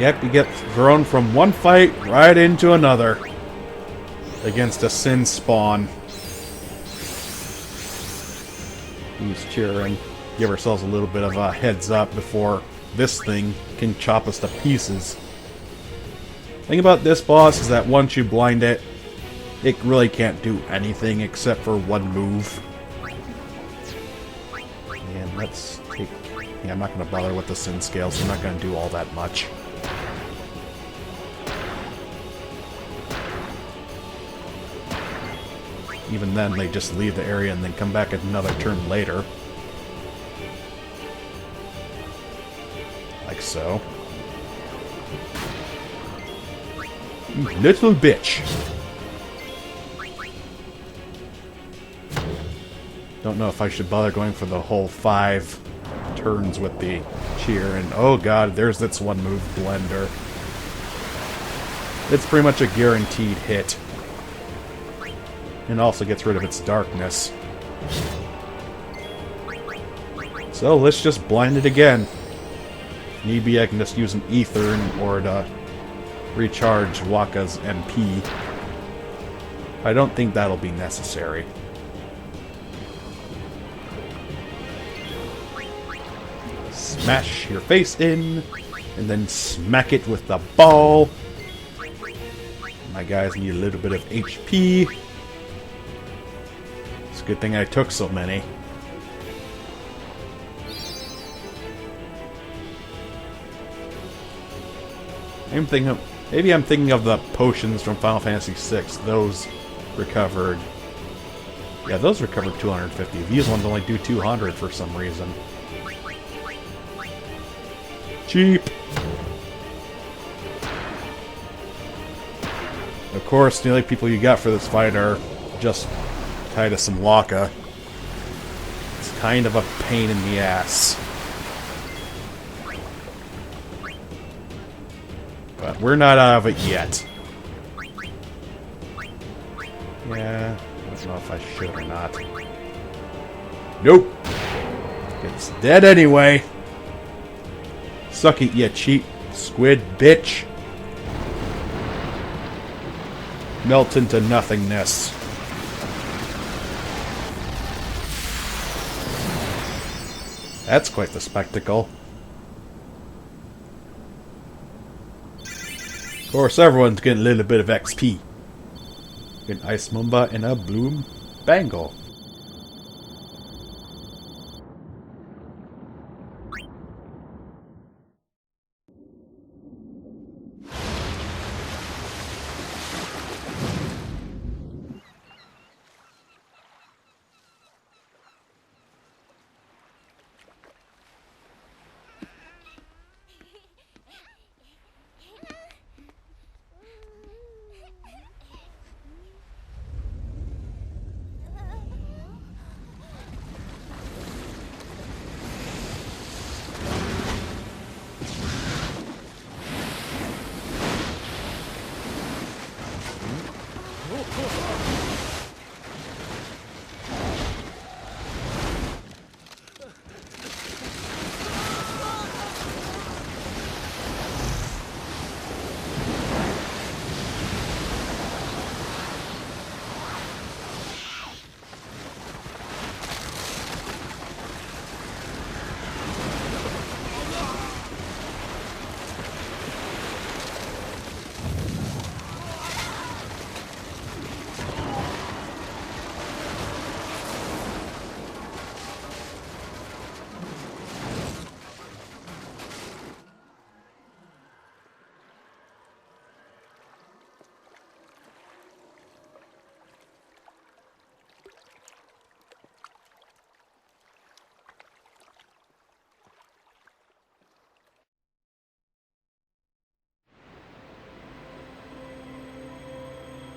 Yep, you get thrown from one fight right into another against a Sin spawn. Who's cheering? Give ourselves a little bit of a heads up before this thing can chop us to pieces. Thing about this boss is that once you blind it, it really can't do anything except for one move. And let's take... Yeah, I'm not going to bother with the Sin Scales. I'm not going to do all that much. Even then, they just leave the area and then come back another turn later. Like so. You little bitch. Don't know if I should bother going for the whole 5 turns with the cheer. And oh god, there's its one move, Blender. It's pretty much a guaranteed hit. And also gets rid of its darkness. So let's just blind it again. If need be, I can just use an ether in order to recharge Wakka's MP. I don't think that'll be necessary. Smash your face in, and then smack it with the ball. My guys need a little bit of HP. It's a good thing I took so many. Maybe I'm thinking of the potions from Final Fantasy VI. Those recovered... Yeah, those recovered 250. These ones only do 200 for some reason. Cheap! Of course, the only people you got for this fight are just tied to some Wakka. It's kind of a pain in the ass. But we're not out of it yet. Yeah, I don't know if I should or not. Nope! It's dead anyway! Suck it, you cheap squid bitch! Melt into nothingness. That's quite the spectacle. Of course, everyone's getting a little bit of XP. An Ice Mumba and a Bloom Bangle.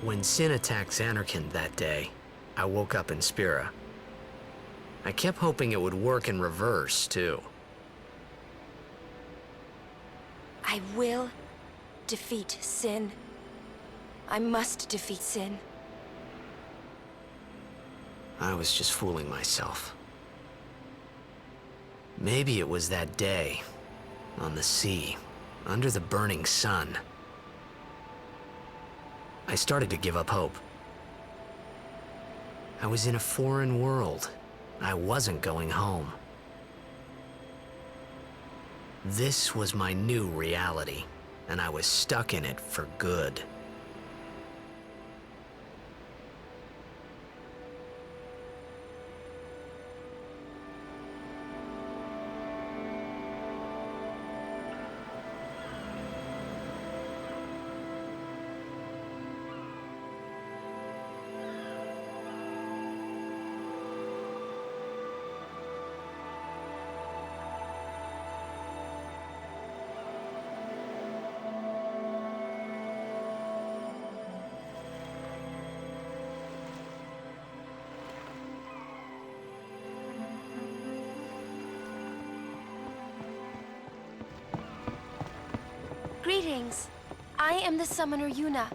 When Sin attacked Xanarkand that day, I woke up in Spira. I kept hoping it would work in reverse, too. I will defeat Sin. I must defeat Sin. I was just fooling myself. Maybe it was that day, on the sea, under the burning sun. I started to give up hope. I was in a foreign world. I wasn't going home. This was my new reality, and I was stuck in it for good. Greetings. I am the summoner Yuna.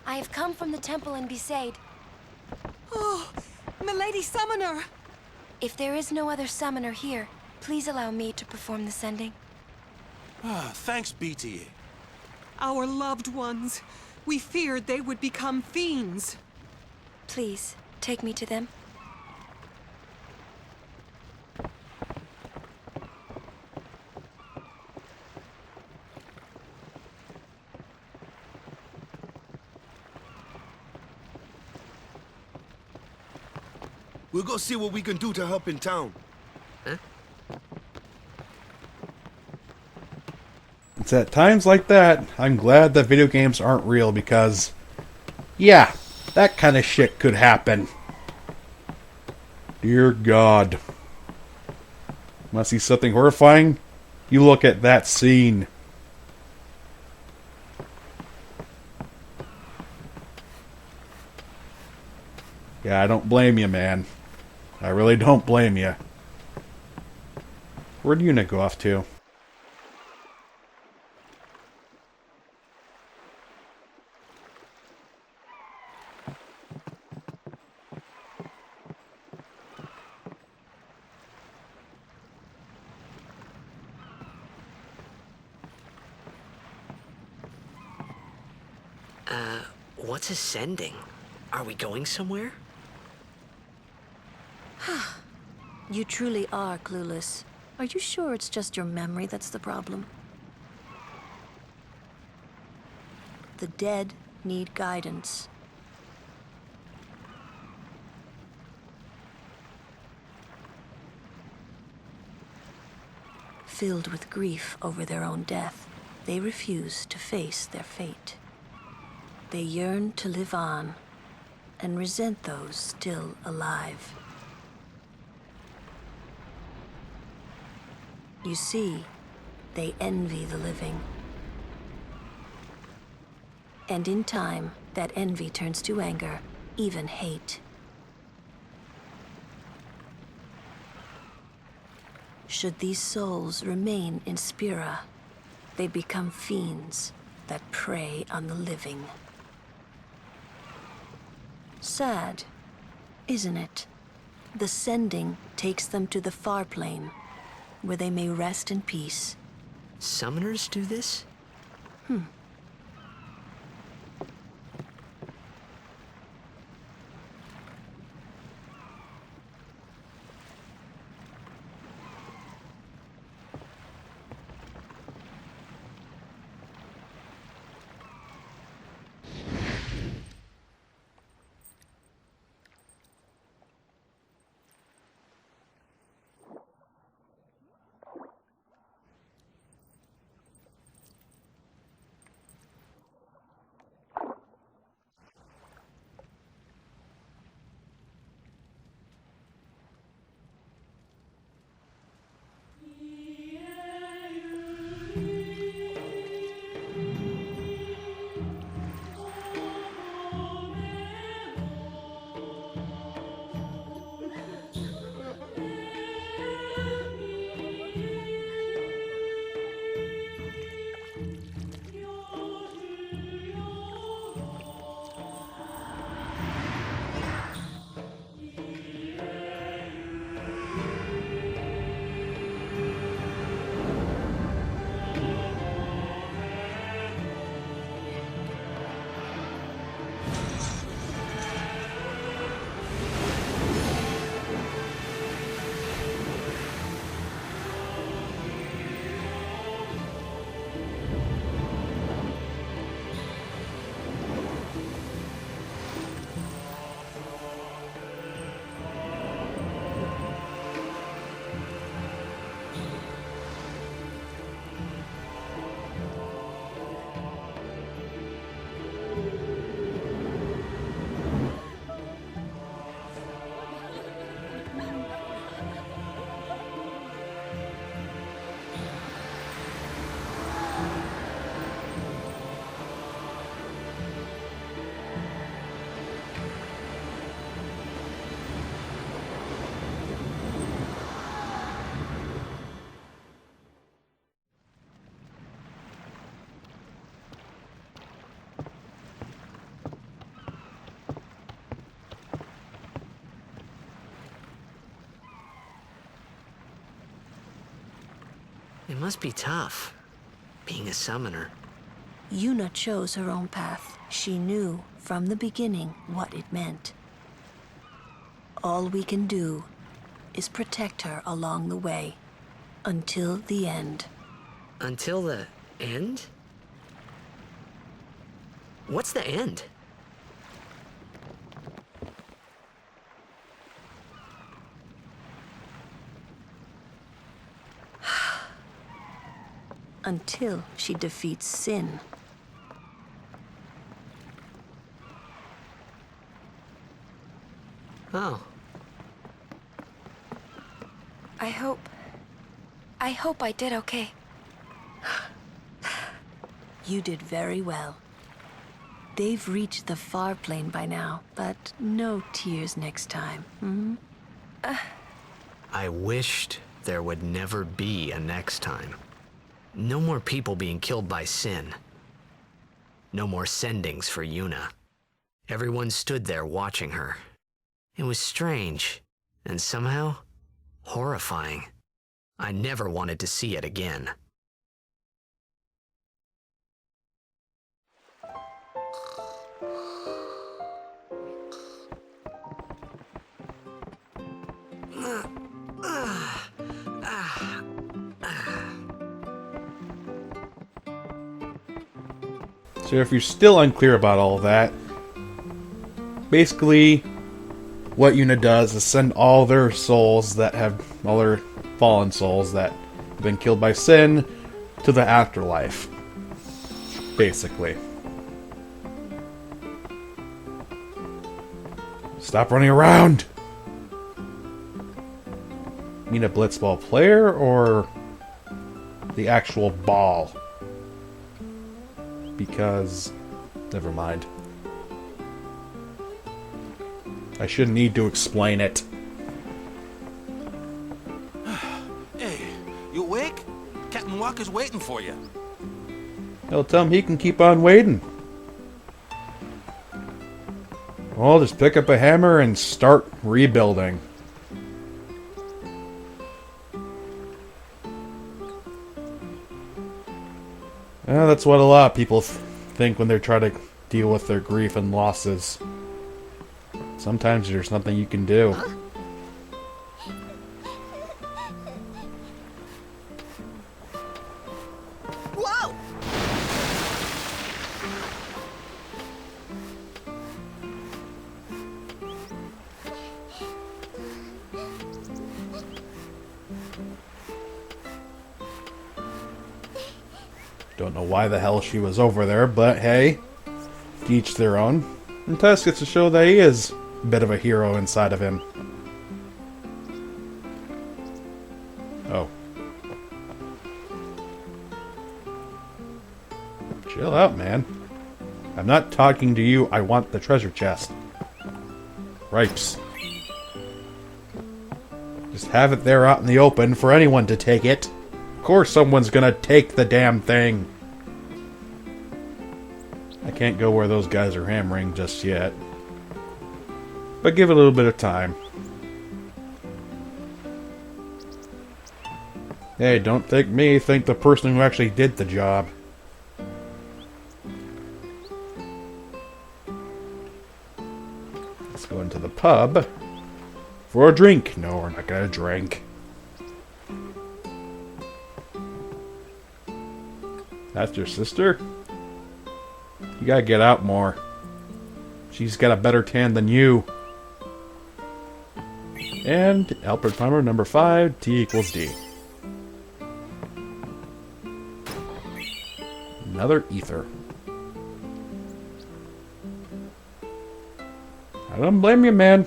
I have come from the temple in Besaid. Oh, Milady Summoner! If there is no other summoner here, please allow me to perform the sending. Thanks, BTA. Our loved ones. We feared they would become fiends. Please, take me to them. We'll go see what we can do to help in town. Huh? It's at times like that I'm glad that video games aren't real because, yeah, that kind of shit could happen. Dear God. Want to see something horrifying? You look at that scene. Yeah, I don't blame you, man. I really don't blame you. Where'd Yuna go off to? What's ascending? Are we going somewhere? You truly are clueless. Are you sure it's just your memory that's the problem? The dead need guidance. Filled with grief over their own death, they refuse to face their fate. They yearn to live on and resent those still alive. You see, they envy the living. And in time, that envy turns to anger, even hate. Should these souls remain in Spira, they become fiends that prey on the living. Sad, isn't it? The sending takes them to the far plane, where they may rest in peace. Summoners do this? must be tough, being a summoner. Yuna chose her own path. She knew from the beginning what it meant. All we can do is protect her along the way, until the end. Until the end? What's the end? Until she defeats sin. Oh. I hope I did okay. You did very well. They've reached the far plane by now, but no tears next time. Hmm? I wished there would never be a next time. No more people being killed by sin. No more sendings for Yuna. Everyone stood there watching her. It was strange, and somehow horrifying. I never wanted to see it again. So if you're still unclear about all of that, basically what Yuna does is send all their souls that have, all their fallen souls that have been killed by sin, to the afterlife. Basically. Stop running around! You mean a blitzball player or the actual ball? Because, never mind. I shouldn't need to explain it. Hey, you awake? Captain Walker's waiting for you. I'll tell him he can keep on waiting. Well, just pick up a hammer and start rebuilding. That's what a lot of people think when they're trying to deal with their grief and losses. Sometimes there's nothing you can do. Whoa! Don't know why the hell she was over there, but hey, each their own. And Tess gets to show that he is a bit of a hero inside of him. Oh. Chill out, man. I'm not talking to you, I want the treasure chest. Ripes. Just have it there out in the open for anyone to take it. Of course someone's gonna take the damn thing. I can't go where those guys are hammering just yet. But give it a little bit of time. Hey, don't think me, think the person who actually did the job. Let's go into the pub for a drink. No, we're not gonna drink. That's your sister? You gotta get out more. She's got a better tan than you. And Albert Timer number 5, T equals D. Another ether. I don't blame you, man.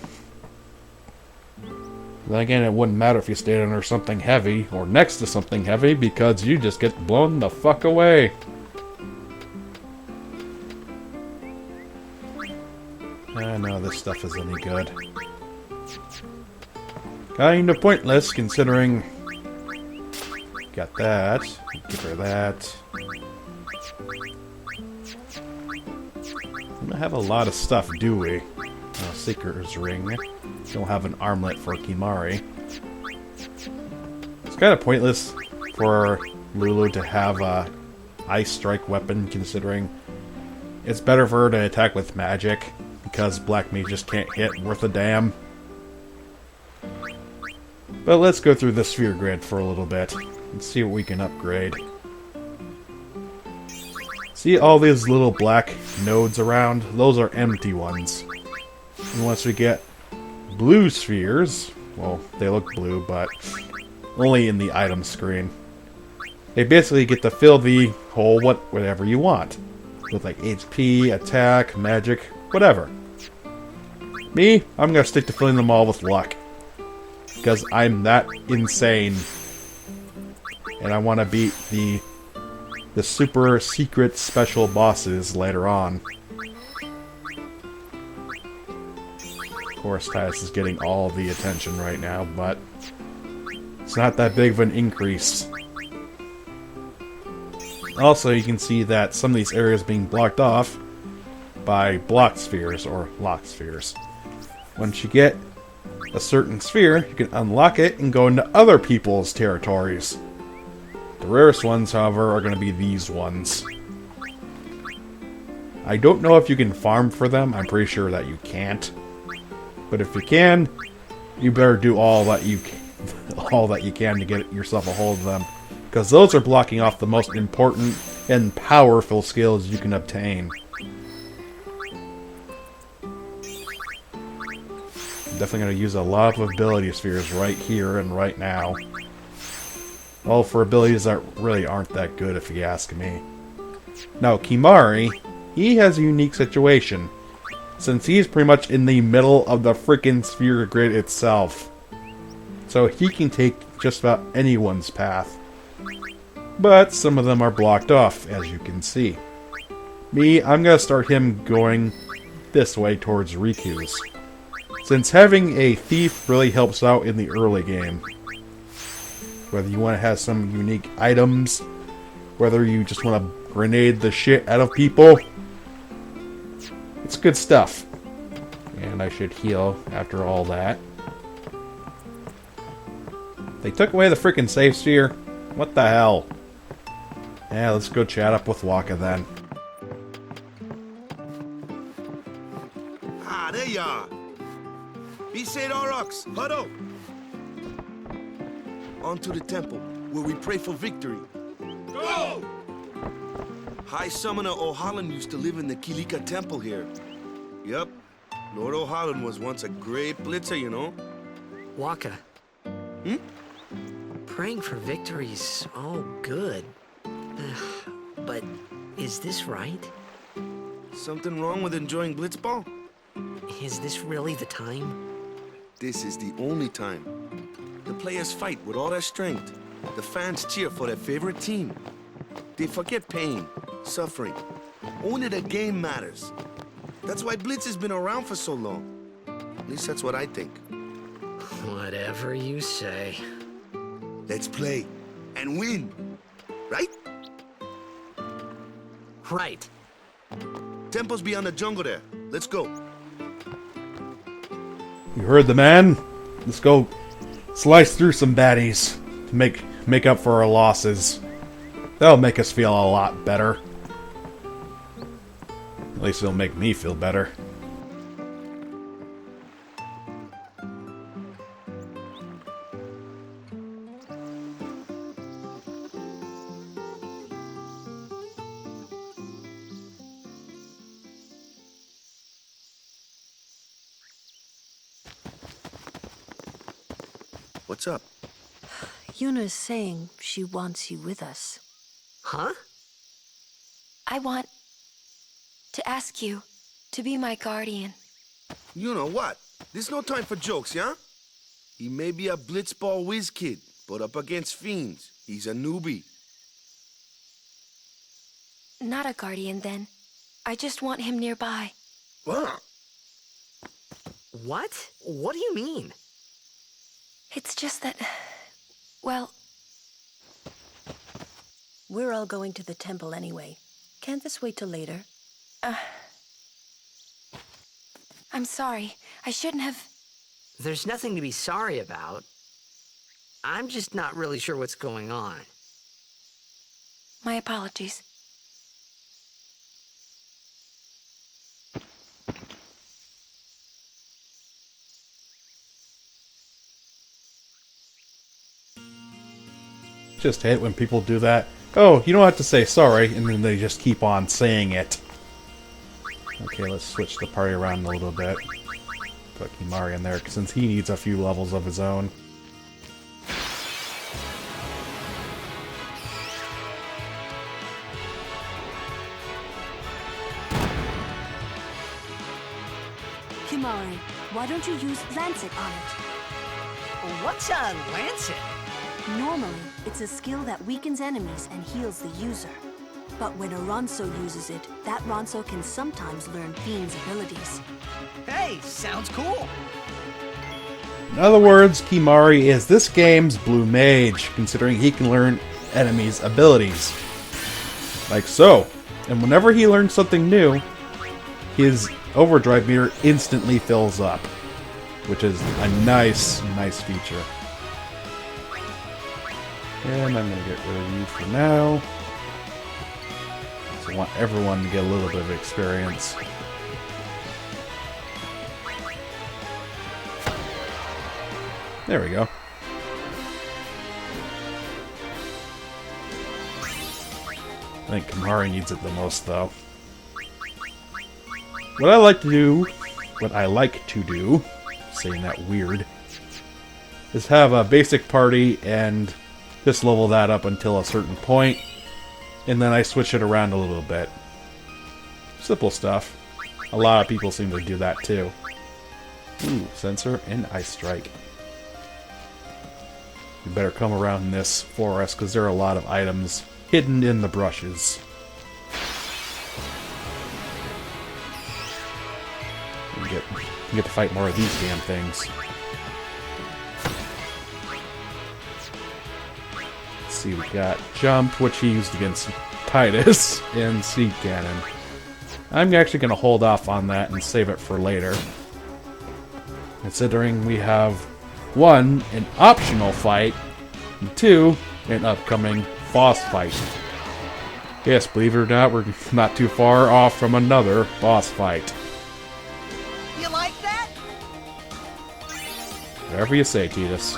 Then again, it wouldn't matter if you stayed under something heavy or next to something heavy because you just get blown the fuck away. I know this stuff is any good. Kinda pointless considering... Got that. Give her that. We don't have a lot of stuff, do we? Oh, Seeker's Ring. Don't have an armlet for Kimari. It's kind of pointless for Lulu to have a ice strike weapon, considering it's better for her to attack with magic, because black mage just can't hit worth a damn. But let's go through the sphere grid for a little bit and see what we can upgrade. See all these little black nodes around? Those are empty ones. And once we get blue spheres, well, they look blue, but only in the item screen. They basically get to fill the hole whatever you want. With like HP, attack, magic, whatever. Me, I'm gonna stick to filling them all with luck. Because I'm that insane. And I want to beat the super secret special bosses later on. Of course, Titus is getting all the attention right now, but it's not that big of an increase. Also, you can see that some of these areas being blocked off by block spheres or lock spheres. Once you get a certain sphere, you can unlock it and go into other people's territories. The rarest ones, however, are going to be these ones. I don't know if you can farm for them. I'm pretty sure that you can't. But if you can, you better do all that you can to get yourself a hold of them. Because those are blocking off the most important and powerful skills you can obtain. Definitely going to use a lot of ability spheres right here and right now. All for abilities that really aren't that good, if you ask me. Now, Kimari, he has a unique situation, since he's pretty much in the middle of the freaking sphere grid itself. So he can take just about anyone's path. But some of them are blocked off, as you can see. Me, I'm going to start him going this way towards Riku's, since having a thief really helps out in the early game. Whether you want to have some unique items, whether you just want to grenade the shit out of people, it's good stuff. And I should heal after all that. They took away the freaking safe sphere? What the hell? Yeah, let's go chat up with Waka then. Ah, there you are. Be said, Aurochs, huddle. On to the temple, where we pray for victory. Go! High Summoner O'Halloran used to live in the Kilika Temple here. Yep, Lord O'Halloran was once a great blitzer, you know. Waka. Praying for victories, all good. But is this right? Something wrong with enjoying blitzball? Is this really the time? This is the only time. The players fight with all their strength. The fans cheer for their favorite team. They forget pain, suffering. Only the game matters. That's why Blitz has been around for so long. At least that's what I think. Whatever you say. Let's play and win, right? Right. Temple's beyond the jungle there. Let's go. You heard the man? Let's go slice through some baddies to make up for our losses. That'll make us feel a lot better. At least it'll make me feel better. What's up? Yuna's saying she wants you with us. Huh? I want to ask you to be my guardian. You know what? There's no time for jokes, yeah? He may be a blitzball whiz kid, but up against fiends, he's a newbie. Not a guardian, then. I just want him nearby. What? What? What do you mean? It's just that, well, We're all going to the temple anyway. Can't this wait till later? I'm sorry. I shouldn't have... There's nothing to be sorry about. I'm just not really sure what's going on. My apologies. Just hate when people do that. Oh, you don't have to say sorry, and then they just keep on saying it. Okay, let's switch the party around a little bit. Put Kimari in there, since he needs a few levels of his own. Kimari, why don't you use Lancet on it? What's a lancet? Normally, it's a skill that weakens enemies and heals the user. But when a Ronso uses it, that Ronso can sometimes learn Fiend's abilities. Hey, sounds cool. In other words, Kimari is this game's blue mage, considering he can learn enemies' abilities. Like so. And whenever he learns something new, his overdrive meter instantly fills up. Which is a nice feature. And I'm going to get rid of you for now. So I want everyone to get a little bit of experience. There we go. I think Kimari needs it the most, though. What I like to do, saying that weird, is have a basic party and just level that up until a certain point, and then I switch it around a little bit. Simple stuff. A lot of people seem to do that too. Ooh, Sensor and Ice Strike. You better come around this forest, because there are a lot of items hidden in the brushes. You get to fight more of these damn things. Let's see, we got Jump, which he used against Titus, and Seed Cannon. I'm actually going to hold off on that and save it for later. Considering we have 1, an optional fight, and 2, an upcoming boss fight. Yes, believe it or not, we're not too far off from another boss fight. You like that? Whatever you say, Titus.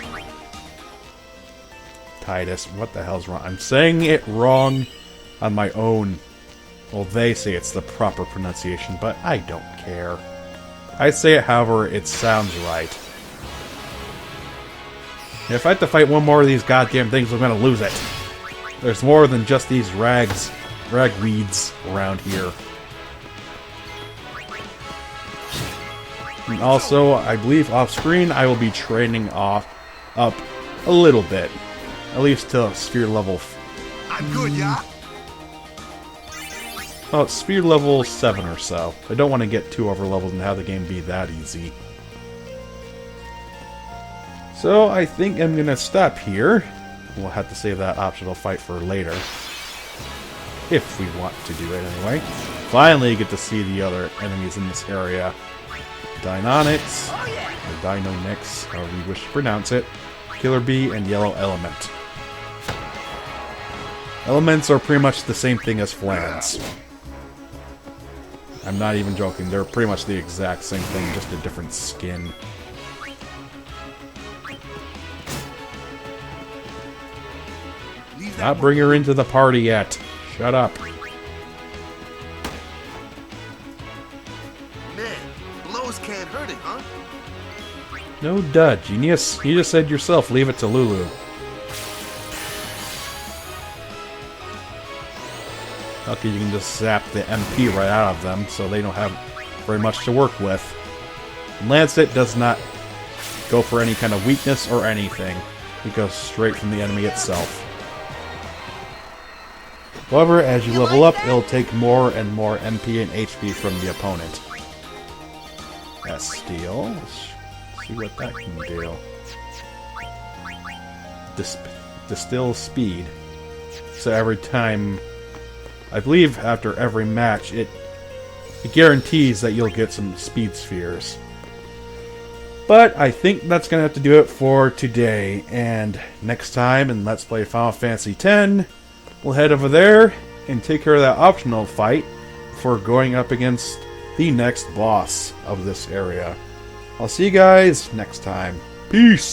Titus, what the hell's wrong? I'm saying it wrong on my own. Well, they say it's the proper pronunciation, but I don't care. I say it however it sounds right. If I have to fight one more of these goddamn things, I'm gonna lose it. There's more than just these ragweeds around here. And also, I believe off-screen, I will be training up a little bit. At least to sphere level... I'm good, yeah? Well, sphere level 7 or so. I don't want to get too over-leveled and have the game be that easy. So, I think I'm going to stop here. We'll have to save that optional fight for later. If we want to do it anyway. Finally get to see the other enemies in this area. Dynonyx, or Dynonyx, however you wish to pronounce it. Killer Bee, and Yellow Element. Elements are pretty much the same thing as Flans. I'm not even joking, they're pretty much the exact same thing, just a different skin. Not bring her into the party yet. Shut up. Man, blows can't hurt it, huh? No dud, genius. You just said yourself, leave it to Lulu. Okay, you can just zap the MP right out of them, so they don't have very much to work with. Lancet does not go for any kind of weakness or anything. It goes straight from the enemy itself. However, as you level up, it'll take more and more MP and HP from the opponent. Steel. Let's see what that can do. Distill speed. So every time, I believe after every match, it guarantees that you'll get some speed spheres. But I think that's going to have to do it for today. And next time in Let's Play Final Fantasy X, we'll head over there and take care of that optional fight before going up against the next boss of this area. I'll see you guys next time. Peace!